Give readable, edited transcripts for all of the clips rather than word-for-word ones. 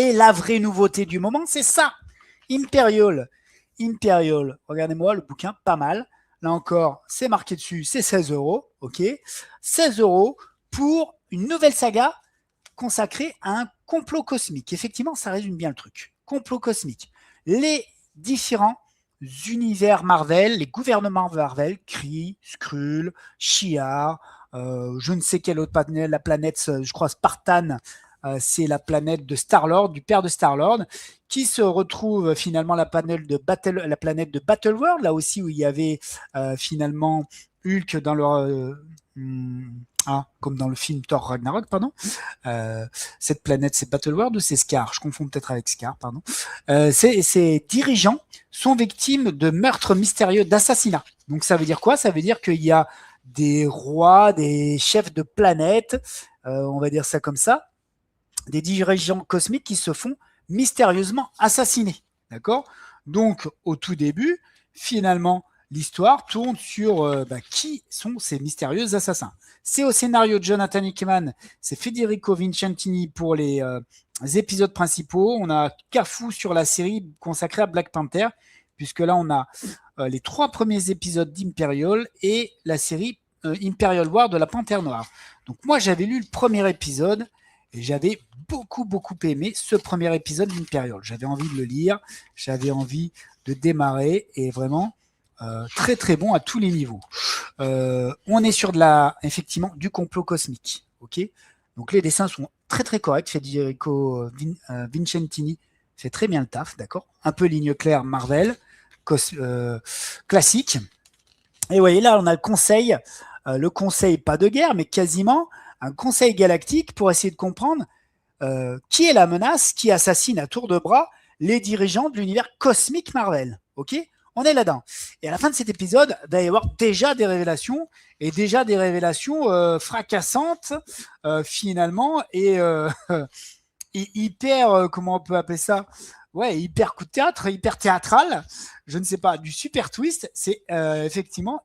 Et la vraie nouveauté du moment, c'est ça. Imperial. Regardez-moi le bouquin, pas mal. Là encore, c'est marqué dessus, c'est 16 €. OK. 16 € pour une nouvelle saga consacrée à un complot cosmique. Effectivement, ça résume bien le truc. Complot cosmique. Les différents univers Marvel, les gouvernements Marvel, Kree, Skrull, Shi'ar, je ne sais quelle autre planète, la planète, je crois Spartan, c'est la planète de Star-Lord, du père de Star-Lord, qui se retrouve finalement la planète de Battle World, là aussi où il y avait finalement Hulk dans leur comme dans le film Thor Ragnarok, pardon. Cette planète, c'est Battleworld ou c'est Scar? Je confonds peut-être avec Scar, pardon. Ces dirigeants sont victimes de meurtres mystérieux, d'assassinats. Donc ça veut dire quoi? Ça veut dire qu'il y a des rois, des chefs de planète, on va dire ça comme ça, des dirigeants cosmiques qui se font mystérieusement assassiner. D'accord? Donc au tout début, finalement, l'histoire tourne sur qui sont ces mystérieux assassins. C'est au scénario de Jonathan Hickman, c'est Federico Vincentini pour les épisodes principaux. On a Cafu sur la série consacrée à Black Panther, puisque là on a les 3 premiers épisodes d'Imperial et la série Imperial War de la Panthère Noire. Donc moi j'avais lu le premier épisode et j'avais beaucoup aimé ce premier épisode d'Imperial. J'avais envie de le lire, j'avais envie de démarrer et vraiment très bon à tous les niveaux. On est sur effectivement du complot cosmique. Ok. Donc les dessins sont très corrects. Federico Vincentini fait très bien le taf, d'accord. Un peu ligne claire Marvel, classique. Et vous voyez là, on a le conseil pas de guerre, mais quasiment un conseil galactique pour essayer de comprendre qui est la menace qui assassine à tour de bras les dirigeants de l'univers cosmique Marvel. Ok. On est là-dedans. Et à la fin de cet épisode, il va y avoir déjà des révélations, et déjà des révélations fracassantes, finalement, et hyper, comment on peut appeler ça? Ouais, hyper coup de théâtre, hyper théâtral, je ne sais pas, du super twist, c'est effectivement,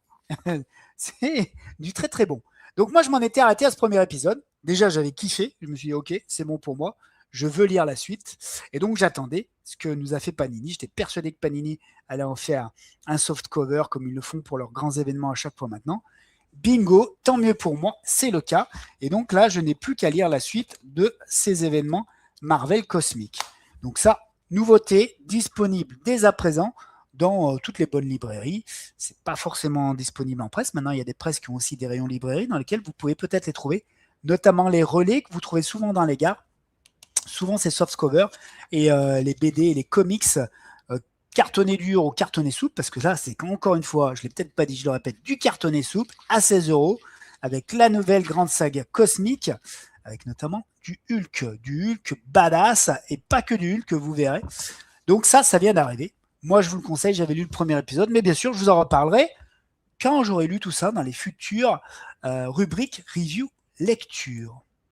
c'est du très bon. Donc moi, je m'en étais arrêté à ce premier épisode. Déjà, j'avais kiffé, je me suis dit, ok, c'est bon pour moi, je veux lire la suite. Et donc, j'attendais ce que nous a fait Panini. J'étais persuadé que Panini allait en faire un soft cover comme ils le font pour leurs grands événements à chaque fois maintenant. Bingo, tant mieux pour moi, c'est le cas. Et donc là, je n'ai plus qu'à lire la suite de ces événements Marvel cosmiques. Donc ça, nouveauté disponible dès à présent dans toutes les bonnes librairies. C'est pas forcément disponible en presse. Maintenant, il y a des presses qui ont aussi des rayons librairies dans lesquels vous pouvez peut-être les trouver, notamment les relais que vous trouvez souvent dans les gares. Souvent, c'est soft cover et les BD et les comics cartonné dur ou cartonné souple, parce que là, c'est encore une fois, je ne l'ai peut-être pas dit, je le répète, du cartonné souple à 16 €, avec la nouvelle grande saga cosmique, avec notamment du Hulk badass, et pas que du Hulk, vous verrez. Donc ça vient d'arriver. Moi, je vous le conseille, j'avais lu le premier épisode, mais bien sûr, je vous en reparlerai quand j'aurai lu tout ça dans les futures rubriques review lecture.